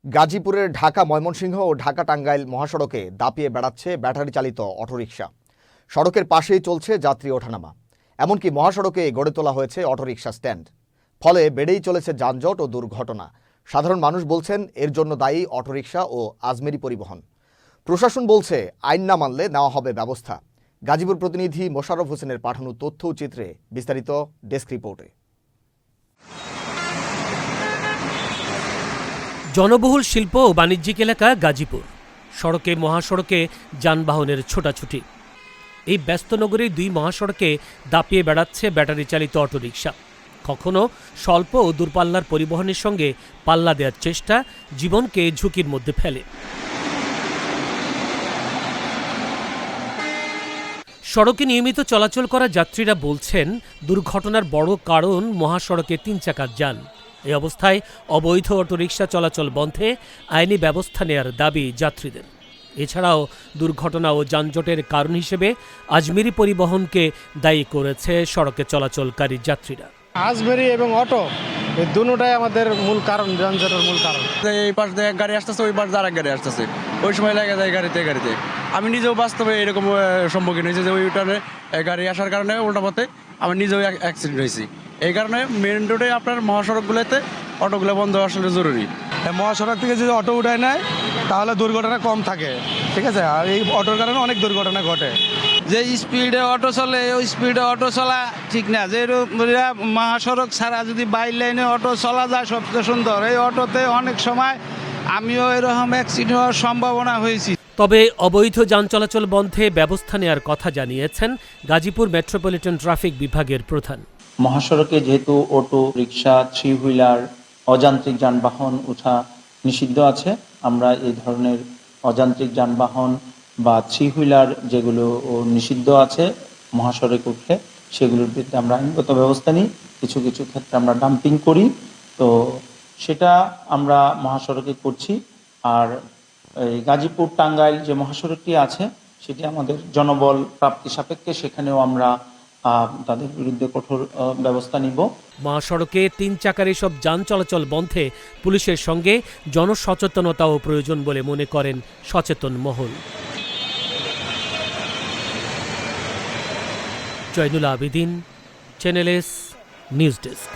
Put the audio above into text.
গাজীপুরের ঢাকা ময়মনসিংহ ও ঢাকা টাঙ্গাইল মহাসড়কে দাপিয়ে বেড়াচ্ছে ব্যাটারি চালিত অটোরিকশা। সড়কের পাশেই চলছে যাত্রী ওঠানামা। এমনকি মহাসড়কে গড়ে তোলা হয়েছে অটোরিকশা স্ট্যান্ড। ফলে বেড়েই চলেছে যানজট ও দুর্ঘটনা। সাধারণ মানুষ বলছেন এর জন্য দায়ী অটোরিকশা ও আজমেরি পরিবহন। প্রশাসন বলছে আইন না মানলে নেওয়া হবে ব্যবস্থা। গাজীপুর প্রতিনিধি মোশাররফ হোসেনের পাঠানো তথ্য ও চিত্রে বিস্তারিত ডেস্ক রিপোর্টে। জনবহুল শিল্প ও বাণিজ্যিক এলাকা গাজীপুর। সড়কে মহাসড়কে যানবাহনের ছোটাছুটি। এই ব্যস্ত নগরীর দুই মহাসড়কে দাপিয়ে বেড়াচ্ছে ব্যাটারি চালিত অটোরিকশা। কখনো স্বল্প ও দূরপাল্লার পরিবহনের সঙ্গে পাল্লা দেওয়ার চেষ্টা জীবনকে ঝুঁকির মধ্যে ফেলে। সড়কে নিয়মিত চলাচল করা যাত্রীরা বলছেন দুর্ঘটনার বড় কারণ মহাসড়কে 3 চাকার যান। এই অবস্থায় অবৈধ অটোরিকশা চলাচল বন্ধে আইনি ব্যবস্থা নেয়ার দাবি যাত্রীদের। এছাড়াও দুর্ঘটনা ও যানজটের কারণ হিসেবে আজমেরি পরিবহনকে দায়ী করেছে সড়কে চলাচলকারী যাত্রীরা। আজমেরি এবং অটো এই দুটোটাই আমাদের মূল কারণ, যানজটের মূল কারণ। এই পাশ দিয়ে এক গাড়ি আসতেছে, ওই পাশ দিয়ে আরেক গাড়ি আসতেছে, ওই সময় লাগে যায় গাড়িতে। আমি নিজেও বাস্তবে এরকম সম্মুখীন হয়েছি যে ওই টানে গাড়ি আসার কারণে উল্টা পথে আমি নিজেও অ্যাক্সিডেন্ট হয়েছি। এই কারণে মেন রোডে আপনার মহাসড়কগুলোতে অটোগুলো বন্ধ আসলে জরুরি। মহাসড়ক থেকে যদি অটো উঠায় নেয় তাহলে দুর্ঘটনা কম থাকে, ঠিক আছে। আর এই অটোর কারণে অনেক দুর্ঘটনা ঘটে। যে স্পিডে অটো চলে ওই স্পিডে অটো চলা ঠিক না। যে মহাসড়ক ছাড়া যদি বাইর লাইনে অটো চলা যায় সবচেয়ে সুন্দর। এই অটোতে অনেক সময় আমিও এরকম অ্যাক্সিডেন্ট হওয়ার সম্ভাবনা হয়েছি। তবে অবৈধ যান চলাচল বন্ধে ব্যবস্থা নেওয়ার কথা জানিয়েছেন গাজীপুর মেট্রোপলিটন ট্রাফিক বিভাগের প্রধান। মহাসড়কে যেহেতু অটো রিক্সা, 3 হুইলার, অযান্ত্রিক যানবাহন ওঠা নিষিদ্ধ আছে, আমরা এই ধরনের অযান্ত্রিক যানবাহন বা 3 হুইলার যেগুলো নিষিদ্ধ আছে মহাসড়কে উঠলে সেগুলোর বিরুদ্ধে আমরা আইনগত ব্যবস্থা নিই। কিছু কিছু ক্ষেত্রে আমরা ডাম্পিং করি, তো সেটা আমরা মহাসড়কে করছি। আর এই গাজীপুর টাঙ্গাইল যে মহাসড়কটি আছে সেটি আমাদের জনবল প্রাপ্তি সাপেক্ষে, সেখানেও আমরা তাদের বিরুদ্ধে কঠোর ব্যবস্থা নিব। মহাসড়কে 3 চাকার এসব যান চলাচল বন্ধে পুলিশের সঙ্গে জনসচেতনতাও প্রয়োজন বলে মনে করেন সচেতন মহল। Zainul Abedin, channel S news desk.